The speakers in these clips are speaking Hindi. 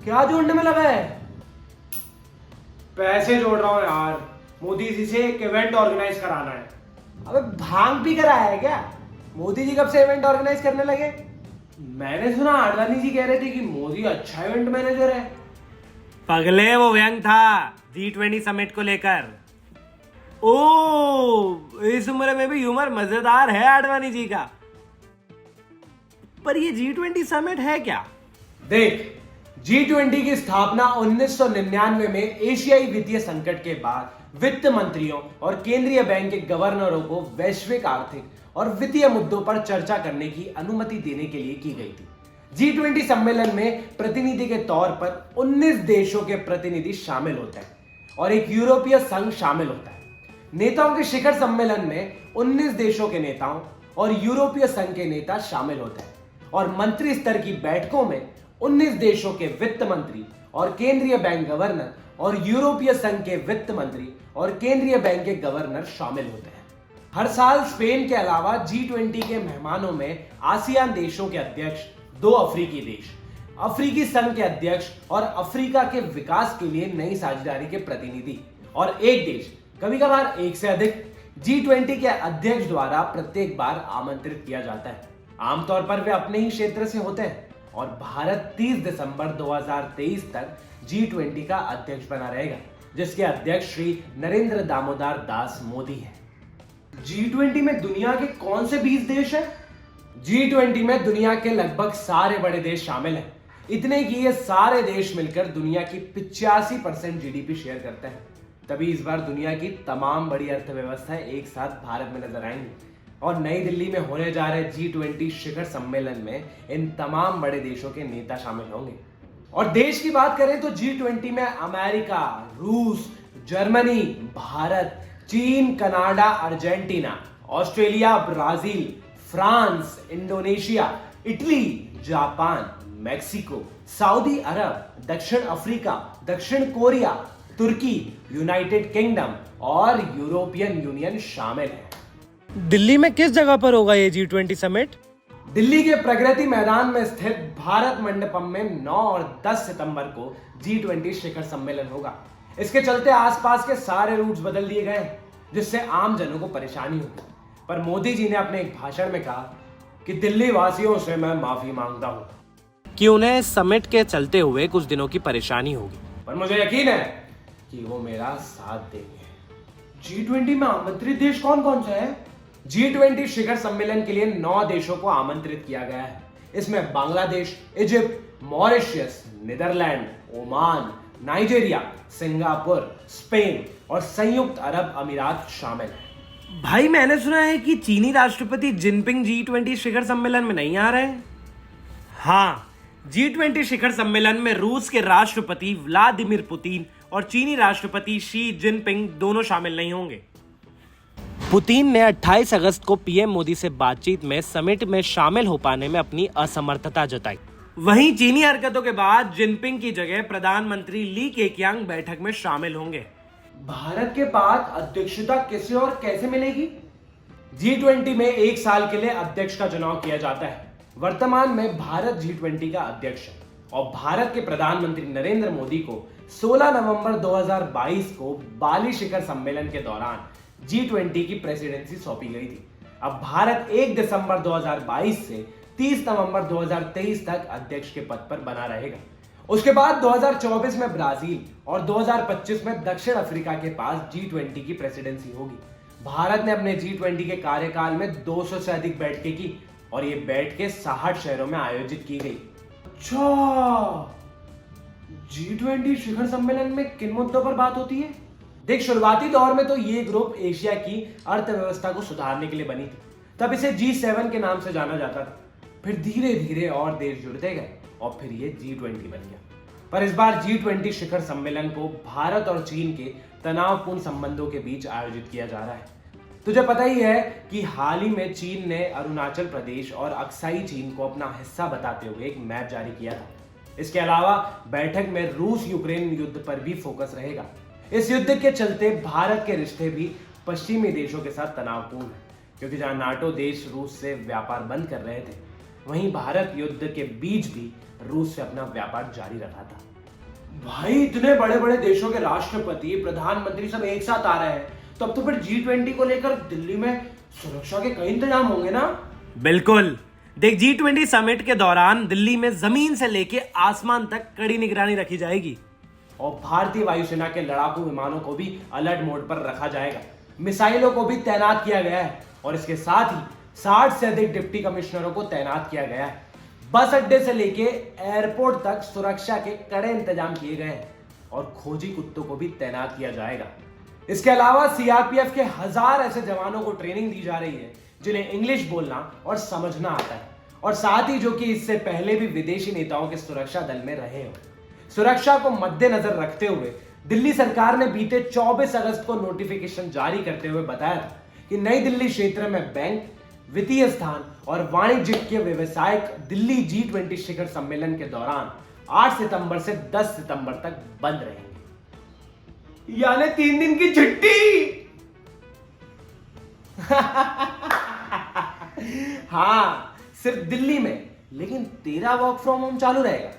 क्या जोड़ने में लगा है? पैसे जोड़ रहा हूँ यार, मोदी जी से एक इवेंट ऑर्गेनाइज कराना है। अबे भांग पी कर आया है क्या? मोदी जी कब से इवेंट ऑर्गेनाइज करने लगे? मैंने सुना आडवाणी जी कह रहे थे कि मोदी अच्छा इवेंट मैनेजर है। पगले वो व्यंग था G20 समिट को लेकर। ओ, इस उम्र में भी ह्यूमर मजेदार है आडवाणी जी का। पर ये G20 समिट है क्या? देख, G20 की स्थापना 1999 में एशियाई वित्तीय संकट के बाद वित्त मंत्रियों और केंद्रीय बैंक के गवर्नरों को वैश्विक आर्थिक और वित्तीय मुद्दों पर चर्चा करने की अनुमति देने के लिए की गई थी। G20 सम्मेलन में प्रतिनिधि के तौर पर 19 देशों के प्रतिनिधि शामिल होते हैं और एक यूरोपीय संघ शामिल होता है। नेताओं के शिखर सम्मेलन में 19 देशों के नेताओं और यूरोपीय संघ के नेता शामिल होते हैं और मंत्री स्तर की बैठकों में 19 देशों के वित्त मंत्री और केंद्रीय बैंक गवर्नर और यूरोपीय संघ के वित्त मंत्री और केंद्रीय बैंक के गवर्नर शामिल होते हैं। हर साल स्पेन के अलावा G20 के मेहमानों में आसियान देशों के अध्यक्ष, 2 अफ्रीकी देश, अफ्रीकी संघ के अध्यक्ष और अफ्रीका के विकास के लिए नई साझेदारी के प्रतिनिधि और एक देश, कभी कभार एक से अधिक, G20 के अध्यक्ष द्वारा प्रत्येक बार आमंत्रित किया जाता है। आमतौर पर वे अपने ही क्षेत्र से होते हैं और भारत 30 दिसंबर 2023 तक G20 का अध्यक्ष बना रहेगा, जिसके अध्यक्ष श्री नरेंद्र दामोदर दास मोदी है। G20 में दुनिया के कौन से 20 देश हैं? G20 में दुनिया के लगभग सारे बड़े देश शामिल हैं। इतने कि ये सारे देश मिलकर दुनिया की 85% जीडीपी शेयर करते हैं। तभी इस बार दुनिया की तमाम बड़ी अर्थव्यवस्थाएं एक साथ भारत में नजर आएंगी और नई दिल्ली में होने जा रहे G20 शिखर सम्मेलन में इन तमाम बड़े देशों के नेता शामिल होंगे। और देश की बात करें तो G20 में अमेरिका, रूस, जर्मनी, भारत, चीन, Canada, Argentina, Australia, Brazil, France, Indonesia, Italy, Japan, Mexico, सऊदी अरब, दक्षिण अफ्रीका, दक्षिण कोरिया, तुर्की, यूनाइटेड किंगडम और यूरोपियन यूनियन शामिल है। दिल्ली में किस जगह पर होगा ये G20 समिट? दिल्ली के प्रगति मैदान में स्थित भारत मंडपम में 9 और 10 सितंबर को G20 शिखर सम्मेलन होगा। इसके चलते आसपास के सारे रूट्स बदल दिए गए, जिससे आम जनों को परेशानी होगी। पर मोदी जी ने अपने एक भाषण में कहा कि दिल्ली वासियों से मैं माफी मांगता हूं कि उन्हें समिट के चलते हुए कुछ दिनों की परेशानी होगी, पर मुझे यकीन है कि वो मेरा साथ देंगे। G20 में आमंत्रित देश कौन कौन से हैं? G20 शिखर सम्मेलन के लिए 9 देशों को आमंत्रित किया गया है। इसमें Bangladesh, Egypt, Mauritius, Netherlands, Oman, Nigeria, Singapore, Spain और संयुक्त अरब अमीरात शामिल हैं। भाई मैंने सुना है कि चीनी राष्ट्रपति जिनपिंग G20 शिखर सम्मेलन में नहीं आ रहे हैं। हाँ, G20 शिखर सम्मेलन में रूस के राष्ट्रपति व्लादिमीर पुतिन और चीनी राष्ट्रपति शी जिनपिंग दोनों शामिल नहीं होंगे। पुतिन ने 28 अगस्त को पीएम मोदी से बातचीत में समिट में शामिल हो पाने में अपनी असमर्थता जताई। वहीं चीनी हरकतों के बाद जिनपिंग की जगह प्रधानमंत्री ली केक्यांग बैठक में शामिल होंगे। भारत के बाद अध्यक्षता किसे और कैसे मिलेगी? G20 में 1 साल के लिए अध्यक्ष का चुनाव किया जाता है। वर्तमान में भारत G20 का अध्यक्ष है और भारत के प्रधानमंत्री नरेंद्र मोदी को 16 नवंबर 2022 को बाली शिखर सम्मेलन के दौरान G20 की प्रेसिडेंसी सौंपी गई थी। अब भारत 1 दिसंबर 2022 से 30 नवंबर 2023 तक अध्यक्ष के पद पर बना रहेगा। उसके बाद 2024 में ब्राजील और 2025 में दक्षिण अफ्रीका के पास G20 की प्रेसिडेंसी होगी। भारत ने अपने G20 के कार्यकाल में 200 से अधिक बैठकें की और ये बैठकें 60 शहरों में आयोजित की गई। अच्छा, G20 शिखर सम्मेलन में किन मुद्दों पर बात होती है? देख, शुरुआती दौर में तो ये ग्रुप एशिया की अर्थव्यवस्था को सुधारने के लिए बनी थी। तब इसे G7 के नाम से जाना जाता था। फिर धीरे धीरे और देश जुड़ते गए और फिर ये G20 बन गया। पर इस बार G20 शिखर सम्मेलन को भारत और चीन के तनावपूर्ण संबंधों के बीच आयोजित किया जा रहा है। तुझे पता ही है कि हाल ही में चीन ने अरुणाचल प्रदेश और अक्साई चीन को अपना हिस्सा बताते हुए एक मैप जारी किया था। इसके अलावा बैठक में रूस यूक्रेन युद्ध पर भी फोकस रहेगा। इस युद्ध के चलते भारत के रिश्ते भी पश्चिमी देशों के साथ तनावपूर्ण है, क्योंकि जहां नाटो देश रूस से व्यापार बंद कर रहे थे, वहीं भारत युद्ध के बीच भी रूस से अपना व्यापार जारी रखा था। भाई इतने बड़े बड़े देशों के राष्ट्रपति प्रधानमंत्री सब एक साथ आ रहे हैं, तब तो फिर G20 को लेकर दिल्ली में सुरक्षा के कई इंतजाम होंगे ना। बिल्कुल। देख, G20 समिट के दौरान दिल्ली में जमीन से लेके आसमान तक कड़ी निगरानी रखी जाएगी। और भारतीय वायुसेना के लड़ाकू विमानों को भी अलर्ट मोड पर रखा जाएगा, मिसाइलों को भी तैनात किया गया है और इसके साथ ही 60 से अधिक डिप्टी कमिश्नरों को तैनात किया गया है। बस अड्डे से लेके एयरपोर्ट तक सुरक्षा के कड़े इंतजाम किए गए हैं और खोजी कुत्तों को भी तैनात किया जाएगा। इसके अलावा सीआरपीएफ के 1000 ऐसे जवानों को ट्रेनिंग दी जा रही है जिन्हें इंग्लिश बोलना और समझना आता है, और साथ ही जो कि इससे पहले भी विदेशी नेताओं के सुरक्षा दल में रहे हो। सुरक्षा को मद्देनजर रखते हुए दिल्ली सरकार ने बीते 24 अगस्त को नोटिफिकेशन जारी करते हुए बताया था कि नई दिल्ली क्षेत्र में बैंक, वित्तीय स्थान और वाणिज्यिक व्यवसायिक दिल्ली G20 शिखर सम्मेलन के दौरान 8 सितंबर से 10 सितंबर तक बंद रहेंगे। यानी 3 दिन की छुट्टी। हाँ, सिर्फ दिल्ली में, लेकिन तेरा वर्क फ्रॉम होम चालू रहेगा।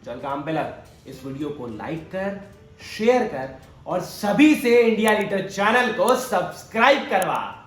चल काम पे लग, इस वीडियो को लाइक कर, शेयर कर और सभी से इंडिया लीडर चैनल को सब्सक्राइब करवा।